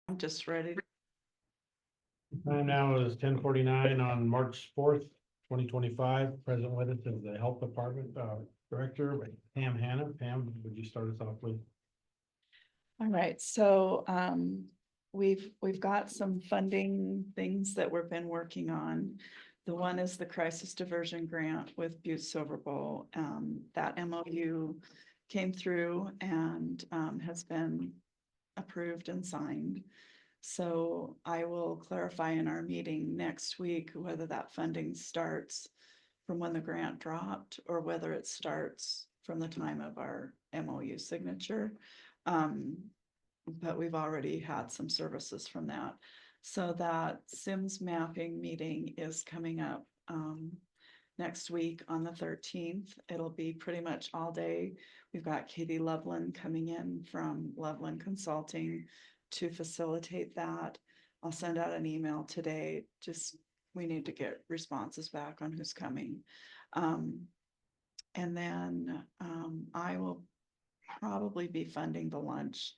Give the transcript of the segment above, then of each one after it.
I'm just ready. Time now is 10:49 on March 4th, 2025. Present with us is the Health Department Director, Pam Hanna. Pam, would you start us off with? All right, so we've got some funding things that we've been working on. The one is the crisis diversion grant with Butte Silver Bowl. That MOU came through and has been approved and signed. So I will clarify in our meeting next week whether that funding starts from when the grant dropped or whether it starts from the time of our MOU signature. But we've already had some services from that. So that Sims mapping meeting is coming up next week on the 13th. It'll be pretty much all day. We've got Katie Loveland coming in from Loveland Consulting to facilitate that. I'll send out an email today. Just we need to get responses back on who's coming. And then I will probably be funding the lunch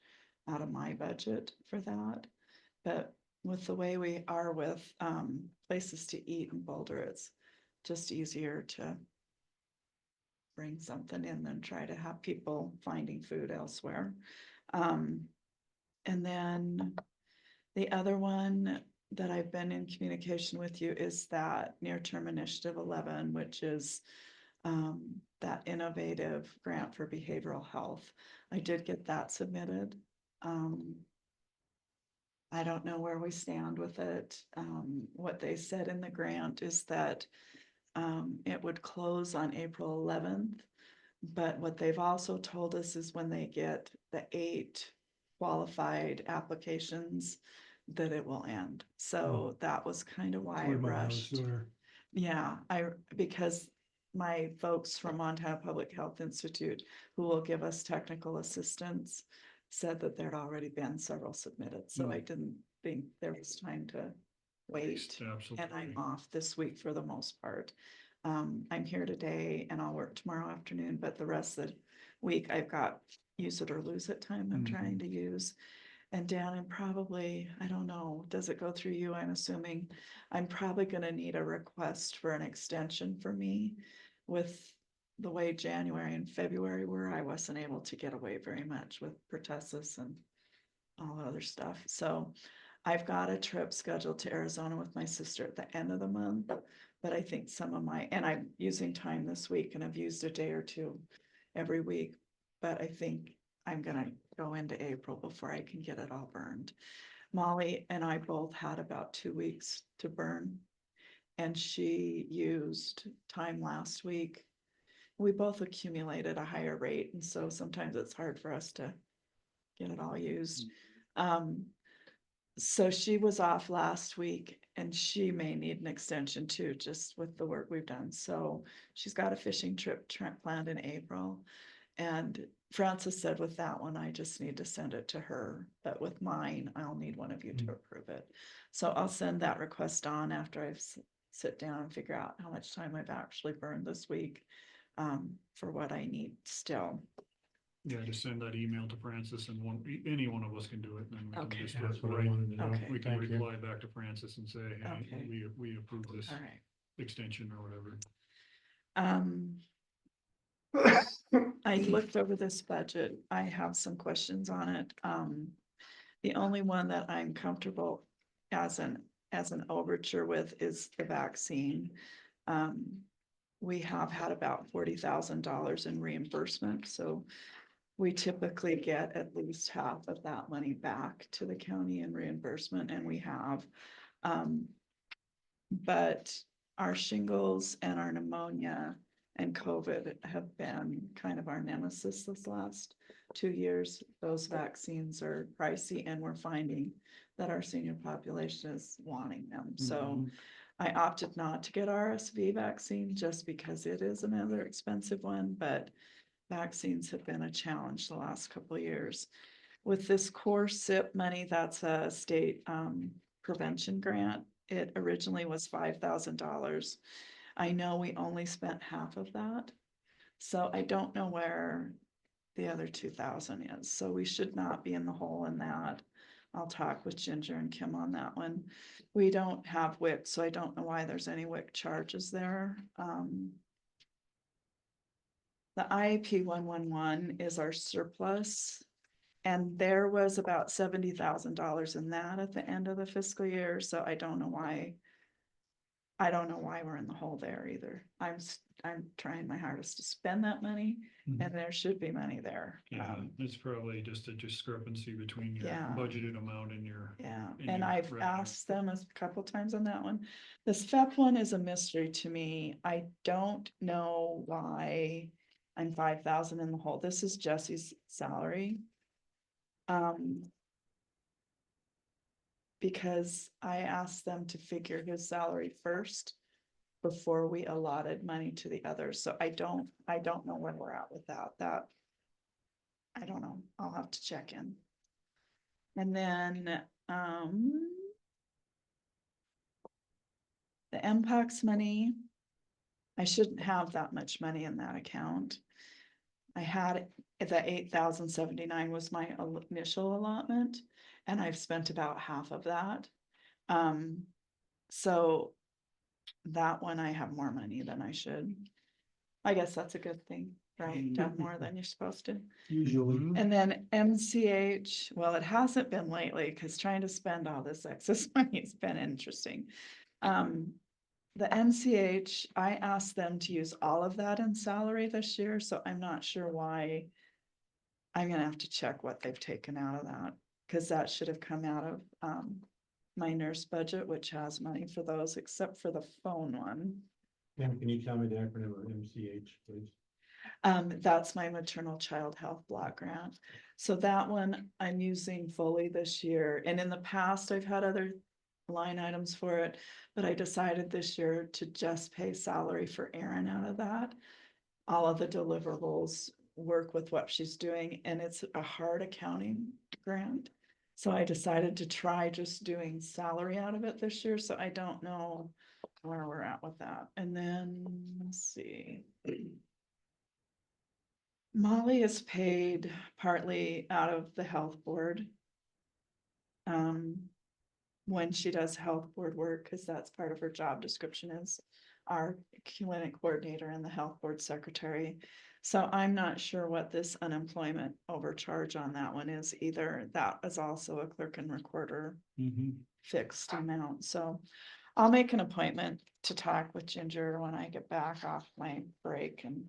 out of my budget for that. But with the way we are with places to eat in Boulder, it's just easier to bring something in than try to have people finding food elsewhere. And then the other one that I've been in communication with you is that near-term initiative 11, which is that innovative grant for behavioral health. I did get that submitted. I don't know where we stand with it. What they said in the grant is that it would close on April 11th. But what they've also told us is when they get the 8 qualified applications, that it will end. So that was kind of why I rushed. Yeah, because my folks from Montana Public Health Institute, who will give us technical assistance, said that there'd already been several submitted. So I didn't think there was time to wait. And I'm off this week for the most part. I'm here today and I'll work tomorrow afternoon, but the rest of the week I've got use it or lose it time I'm trying to use. And Dan, I'm probably, I don't know, does it go through you? I'm assuming I'm probably going to need a request for an extension for me with the way January and February were. I wasn't able to get away very much with pertussis and all the other stuff. So I've got a trip scheduled to Arizona with my sister at the end of the month, but I think some of and I'm using time this week and I've used a day or two every week, but I think I'm gonna go into April before I can get it all burned. Molly and I both had about 2 weeks to burn and she used time last week. We both accumulated a higher rate and so sometimes it's hard for us to get it all used. So she was off last week and she may need an extension too, just with the work we've done. So she's got a fishing trip planned in April. And Francis said with that one, I just need to send it to her. But with mine, I'll need one of you to approve it. So I'll send that request on after I've sit down and figure out how much time I've actually burned this week for what I need still. Yeah, just send that email to Francis and any one of us can do it, and then we Okay. can just That's what I wanted to know. Okay. we can Thank you. reply back to Francis and say, hey, Okay. we approve this All right. extension or whatever. I looked over this budget. I have some questions on it. The only one that I'm comfortable as an overture with is the vaccine. We have had about $40,000 in reimbursement, so we typically get at least half of that money back to the county in reimbursement, and we have. But our shingles and our pneumonia and COVID have been kind of our nemesis this last 2 years. Those vaccines are pricey and we're finding that our senior population is wanting them. So I opted not to get RSV vaccine just because it is another expensive one, but vaccines have been a challenge the last couple of years. With this core SIP money, that's a state prevention grant. It originally was $5,000. I know we only spent half of that. So I don't know where the other 2,000 is. So we should not be in the hole in that. I'll talk with Ginger and Kim on that one. We don't have WIC, so I don't know why there's any WIC charges there. The IAP 111 is our surplus. And there was about $70,000 in that at the end of the fiscal year, so I don't know why. I don't know why we're in the hole there either. I'm trying my hardest to spend that money, and there should be money there. Yeah, it's probably just a discrepancy between your Yeah. budgeted amount and your. Yeah, And and your I've revenue. asked them a couple times on that one. This FEP one is a mystery to me. I don't know why I'm 5,000 in the hole. This is Jesse's salary. Because I asked them to figure his salary first before we allotted money to the others. So I don't know where we're at with that. I don't know. I'll have to check in. And then, the MPOX money, I shouldn't have that much money in that account. I had, the 8,079 was my initial allotment, and I've spent about half of that. So that one I have more money than I should. I guess that's a good thing, right? To have more than you're supposed to. Usually. And then MCH, well, it hasn't been lately because trying to spend all this excess money has been interesting. The MCH, I asked them to use all of that in salary this year, so I'm not sure why. I'm gonna have to check what they've taken out of that, because that should have come out of my nurse budget, which has money for those, except for the phone one. Pam, can you tell me the acronym of MCH, please? That's my maternal child health block grant. So that one I'm using fully this year. And in the past, I've had other line items for it, but I decided this year to just pay salary for Erin out of that. All of the deliverables work with what she's doing, and it's a hard accounting grant. So I decided to try just doing salary out of it this year. So I don't know where we're at with that. And then, let's see. Molly is paid partly out of the health board. When she does health board work, because that's part of her job description, is our clinic coordinator and the health board secretary. So I'm not sure what this unemployment overcharge on that one is either. That is also a clerk and recorder fixed amount. So I'll make an appointment to talk with Ginger when I get back off my break and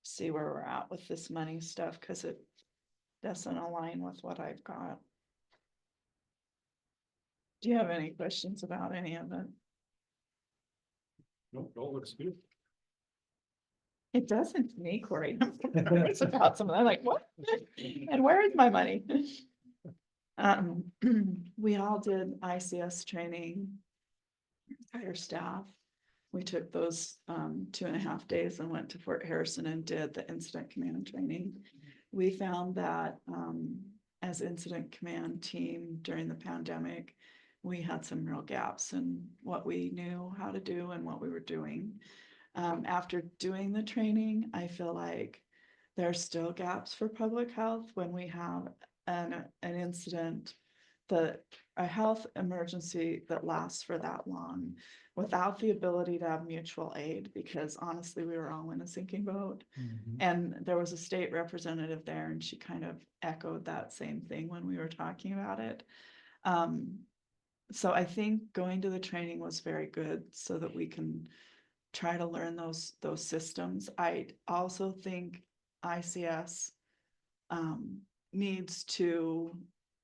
see where we're at with this money stuff, because it doesn't align with what I've got. Do you have any questions about any of it? Nope, all looks good. It doesn't to me, Corey. I'm nervous about some of that. I'm like, what? And where is my money? We all did ICS training, entire staff. We took those 2.5 days and went to Fort Harrison and did the incident command training. We found that as incident command team during the pandemic, we had some real gaps in what we knew how to do and what we were doing. After doing the training, I feel like there are still gaps for public health when we have an incident, a health emergency that lasts for that long without the ability to have mutual aid, because honestly, we were all in a sinking boat. And there was a state representative there, and she kind of echoed that same thing when we were talking about it. So I think going to the training was very good so that we can try to learn those systems. I also think ICS needs to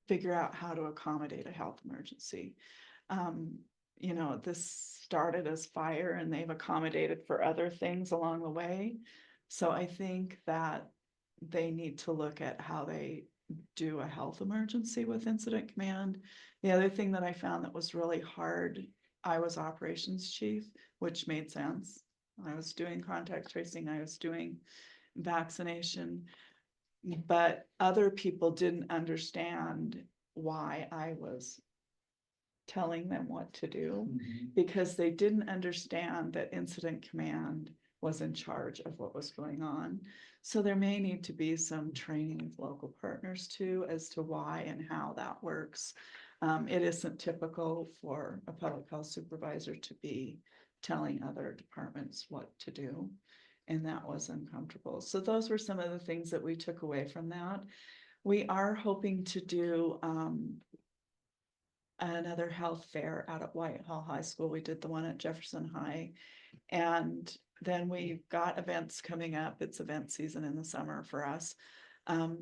figure out how to accommodate a health emergency. You know, this started as fire and they've accommodated for other things along the way. So I think that they need to look at how they do a health emergency with incident command. The other thing that I found that was really hard, I was operations chief, which made sense. I was doing contact tracing, I was doing vaccination, but other people didn't understand why I was telling them what to do, because they didn't understand that incident command was in charge of what was going on. So there may need to be some training with local partners too, as to why and how that works. It isn't typical for a public health supervisor to be telling other departments what to do. And that was uncomfortable. So those were some of the things that we took away from that. We are hoping to do another health fair out at Whitehall High School. We did the one at Jefferson High. And then we've got events coming up. It's event season in the summer for us.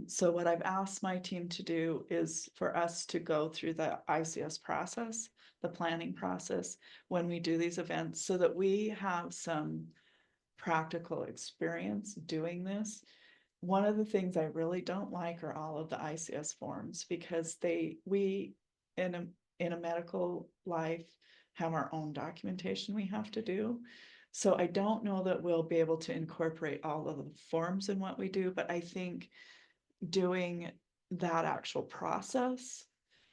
So what I've asked my team to do is for us to go through the ICS process, the planning process, when we do these events, so that we have some practical experience doing this. One of the things I really don't like are all of the ICS forms, because we in a medical life have our own documentation we have to do. So I don't know that we'll be able to incorporate all of the forms in what we do, but I think doing that actual process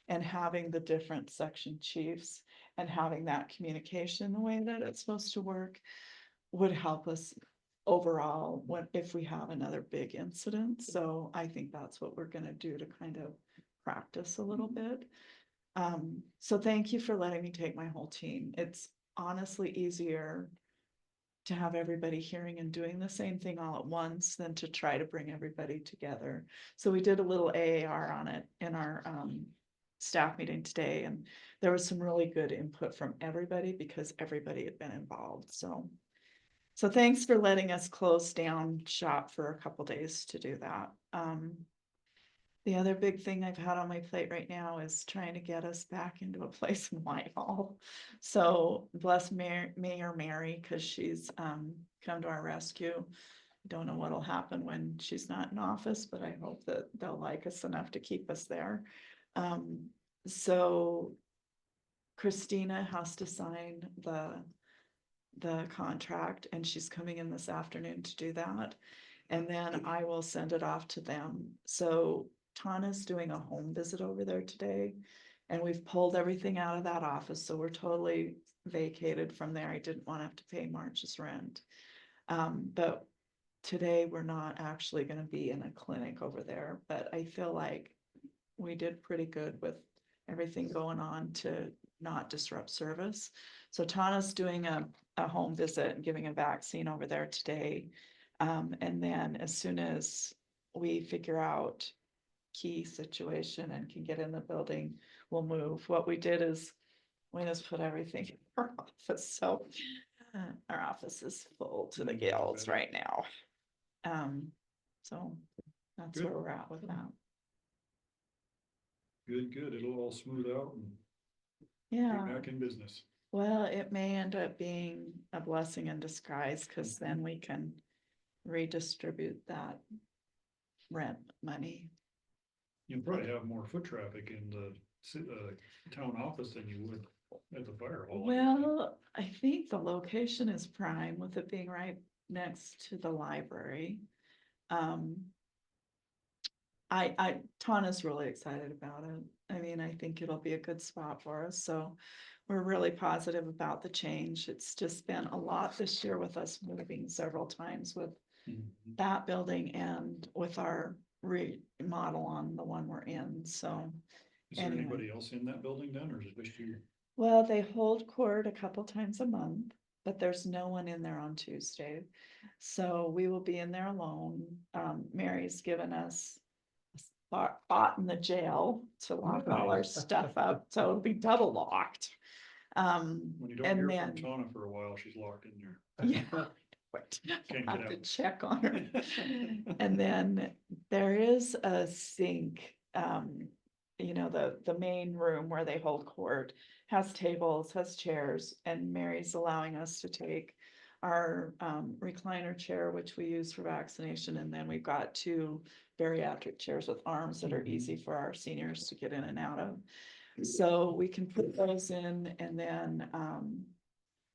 and having the different section chiefs and having that communication the way that it's supposed to work would help us overall if we have another big incident. So I think that's what we're gonna do to kind of practice a little bit. So thank you for letting me take my whole team. It's honestly easier to have everybody hearing and doing the same thing all at once than to try to bring everybody together. So we did a little AAR on it in our staff meeting today, and there was some really good input from everybody because everybody had been involved. So thanks for letting us close down shop for a couple days to do that. The other big thing I've had on my plate right now is trying to get us back into a place in Whitehall. So bless Mayor Mary, because she's come to our rescue. Don't know what'll happen when she's not in office, but I hope that they'll like us enough to keep us there. So Christina has to sign the contract, and she's coming in this afternoon to do that. And then I will send it off to them. So Tana's doing a home visit over there today, and we've pulled everything out of that office. So we're totally vacated from there. I didn't want to have to pay March's rent. But today we're not actually going to be in a clinic over there, but I feel like we did pretty good with everything going on to not disrupt service. So Tana's doing a home visit and giving a vaccine over there today. And then as soon as we figure out key situation and can get in the building, we'll move. What we did is we just put everything in our office. So our office is full to the gills right now. So that's Good. where we're at with that. Good. It'll all smooth out and Yeah. get back in business. Well, it may end up being a blessing in disguise, because then we can redistribute that rent money. You'll probably have more foot traffic in the town office than you would at the fire hall. Well, I think the location is prime with it being right next to the library. Tana's really excited about it. I mean, I think it'll be a good spot for us. So we're really positive about the change. It's just been a lot this year with us moving several times with that building and with our remodel on the one we're in. So Is there anyway. anybody else in that building then, or is it just you? Well, they hold court a couple times a month, but there's no one in there on Tuesday. So we will be in there alone. Mary's given us a spot in the jail to lock all our stuff up, so it'll be double locked. When you don't And hear then, from Tana for a while, she's locked in there. yeah, but Can't I get have to out. check on her. And then there is a sink, you know, the main room where they hold court has tables, has chairs, and Mary's allowing us to take our recliner chair, which we use for vaccination, and then we've got 2 bariatric chairs with arms that are easy for our seniors to get in and out of. So we can put those in, and then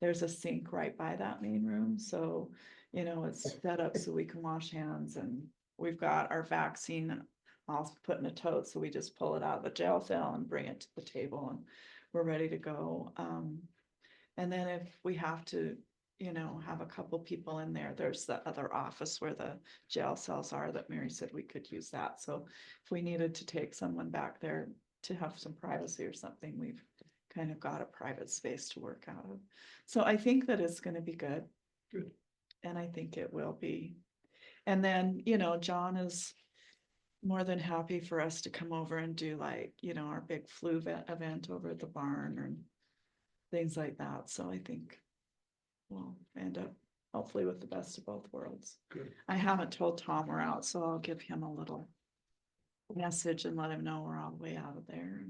there's a sink right by that main room. So, you know, it's set up so we can wash hands, and we've got our vaccine all put in a tote. So we just pull it out of the jail cell and bring it to the table, and we're ready to go. And then if we have to, have a couple people in there. There's the other office where the jail cells are that Mary said we could use that. So if we needed to take someone back there to have some privacy or something, we've kind of got a private space to work out of. So I think that it's gonna be good. Good. And I think it will be. And then, John is more than happy for us to come over and do like, our big flu event over at the barn and things like that. So I think we'll end up hopefully with the best of both worlds. Good. I haven't told Tom we're out, so I'll give him a little message and let him know we're all the way out of there.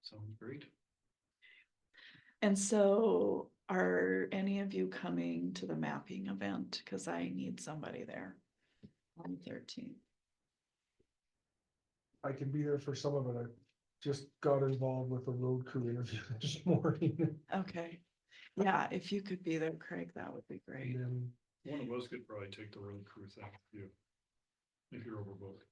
Sounds great. And so are any of you coming to the mapping event? Cause I need somebody there on the 13th. I can be there for some of it. I just got involved with a road crew interview this morning. Okay. Yeah, if you could be there, Craig, that would be great. And One of us could probably take the road crew thing with you. If you're overbooked.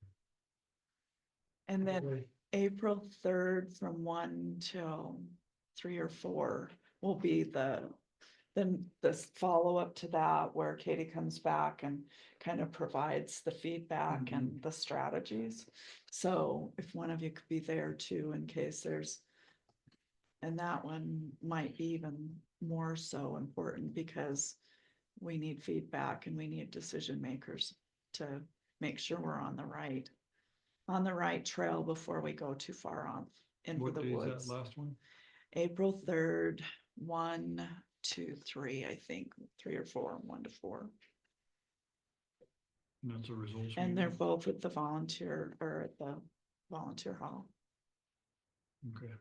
And then then April 3rd from 1 till 3 or 4 will be then this follow-up to that where Katie comes back and kind of provides the feedback and the strategies. So if one of you could be there too, in case there's, and that one might be even more so important because we need feedback and we need decision makers to make sure we're on the right trail before we go too far off into What the day is woods. that last one? April 3rd, 1, 2, 3, I think, 3 or 4, 1 to 4. And that's a results. And they're meeting? both at the volunteer hall. Okay.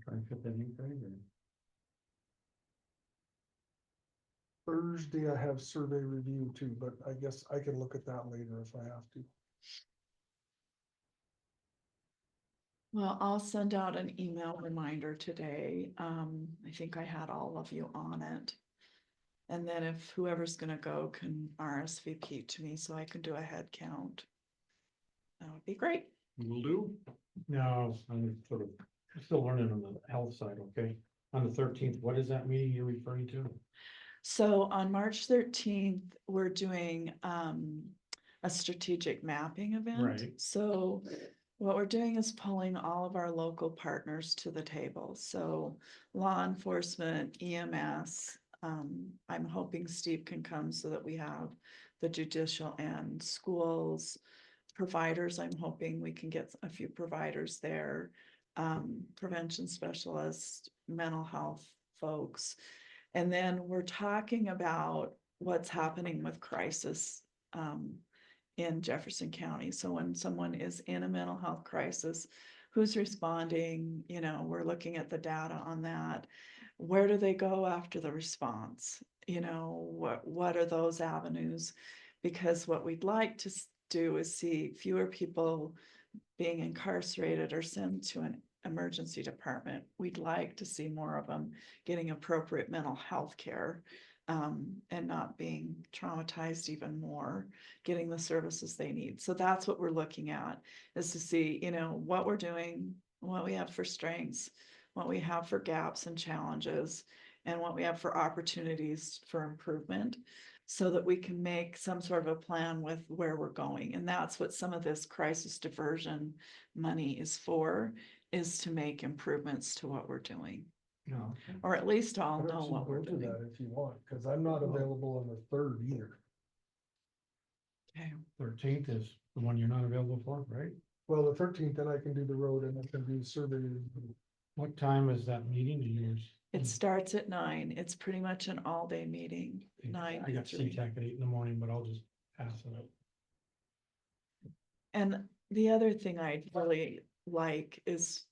Try and fit that in, Craig, or? Thursday I have survey review too, but I guess I can look at that later if I have to. Well, I'll send out an email reminder today. I think I had all of you on it. And then if whoever's gonna go can RSVP to me so I can do a head count. That would be great. Will do. No, I'm sort of still learning on the health side, okay? On the 13th, what is that meeting you're referring to? So on March 13th, we're doing a strategic mapping event. Right. So what we're doing is pulling all of our local partners to the table. So law enforcement, EMS. I'm hoping Steve can come so that we have the judicial and schools. Providers, I'm hoping we can get a few providers there. Prevention specialists, mental health folks. And then we're talking about what's happening with crisis in Jefferson County. So when someone is in a mental health crisis, who's responding? We're looking at the data on that. Where do they go after the response? What are those avenues? Because what we'd like to do is see fewer people being incarcerated or sent to an emergency department. We'd like to see more of them getting appropriate mental health care and not being traumatized even more, getting the services they need. So that's what we're looking at, is to see, what we're doing, what we have for strengths, what we have for gaps and challenges, and what we have for opportunities for improvement, so that we can make some sort of a plan with where we're going. And that's what some of this crisis diversion money is for, is to make improvements to what we're doing, No. or at least I'll Why know don't you what we're go to doing. that if you want, because I'm not available on the 3rd either. Okay. 13th is the one you're not available for, right? Well, the 13th, then I can do the road and I can do survey review. What time is that meeting? Do you? It starts at 9. It's pretty much an all-day meeting, 9 I to got 3. CTAC at 8 in the morning, but I'll just pass it up. And the other thing I'd really like is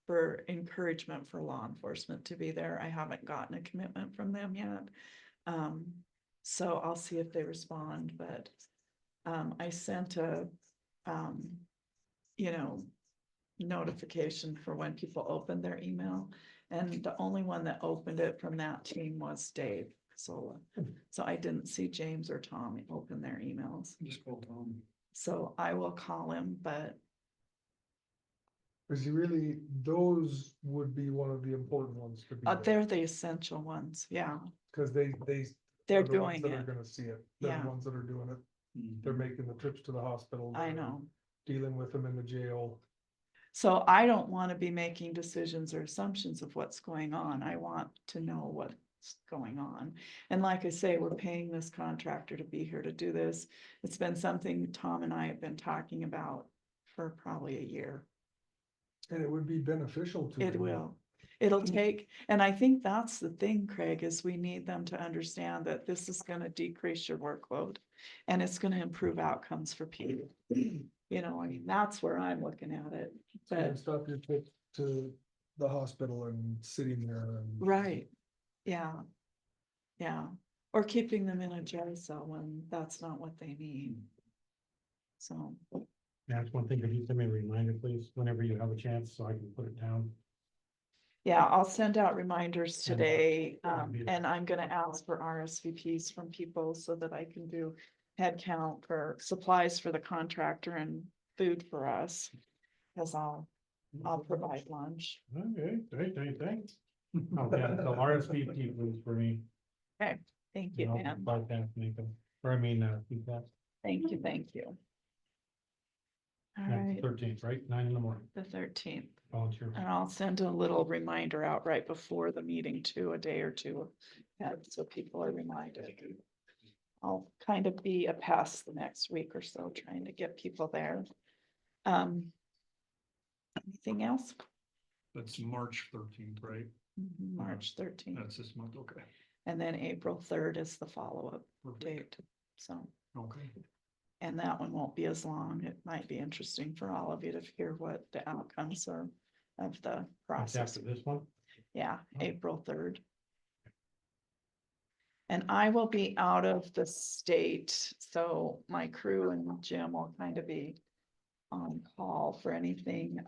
for encouragement for law enforcement to be there. I haven't gotten a commitment from them yet. So I'll see if they respond, but I sent a notification for when people open their email, and the only one that opened it from that team was Dave. Sola. So I didn't see James or Tom open their emails. Just call Tom. So I will call him, but Cause you really, those would be one of the important ones to be there, they're the essential ones. Yeah, cause they. they're are the ones doing that are it. gonna see it, they're Yeah. the ones that are doing it, Mhm. they're making the trips to the hospital. I they're know. Dealing with them in the jail. So I don't want to be making decisions or assumptions of what's going on. I want to know what's going on. And like I say, we're paying this contractor to be here to do this. It's been something Tom and I have been talking about for probably a year. And it would be beneficial to. It them. will. It'll take, and I think that's the thing, Craig, is we need them to understand that this is gonna decrease your workload. And it's gonna improve outcomes for people. You know, I mean, that's where I'm looking at it, And but, stop your trip to the hospital and sitting there and. right, yeah. Yeah, or keeping them in a jail cell when that's not what they need. So, That's one thing. Could you send me a reminder, please, whenever you have a chance, so I can put it down? yeah, I'll send out reminders And, today, be- and I'm gonna ask for RSVPs from people so that I can do head count for supplies for the contractor and food for us. Cause I'll provide lunch. Okay, great, thanks. Okay, so RSVP please for me. Thank you, And I'll Ann. bypass Nathan, keep that. Thank you, thank you. All That's right, 13th, right? 9 in the morning, the 13th. volunteer. And I'll send a little reminder out right before the meeting too, a day or two ahead, so people are reminded. I'll kind of be a pest the next week or so, trying to get people there. Anything else? That's March 13th, right? March 13th, That's this month, okay. and then April 3rd is the follow-up Perfect. date, so. Okay. And that one won't be as long. It might be interesting for all of you to hear what the outcomes are of the That's process. after this one. Yeah, Oh. April 3rd. And I will be out of the state, so my crew and Jim will kind of be on call for anything.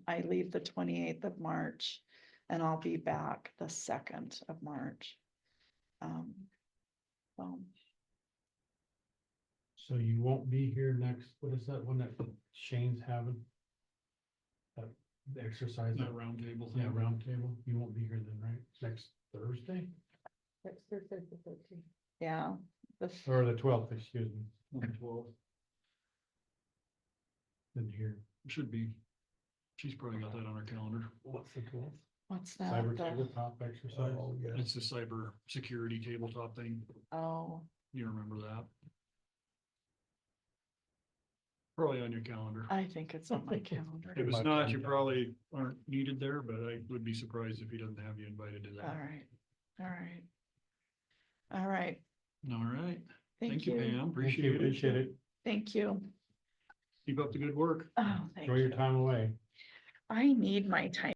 I leave the 28th of March and I'll be back the 2nd of March. So So you won't be here next, what is that one that Shane's having? That the exercise, That round table yeah, thing. round table, you won't be here then, right? Next Thursday, yeah, or the 12th, excuse me, On the 12th. didn't hear. Should be. She's probably got that on her calendar. What's the 12th? what's that? Cyber The- tabletop exercise. Oh, yeah. It's the cyber security tabletop thing. Oh, You remember that? Probably on your calendar. I think it's on my calendar. If it's My not, phone you calendar. probably aren't needed there, but I would be surprised if he doesn't have you invited to All that. right, all right. All right, All right. thank you. Pam. Thank you, Appreciate it. appreciate it. Thank you. Keep up the good work. Oh, thank Enjoy your you. time away. I need my time.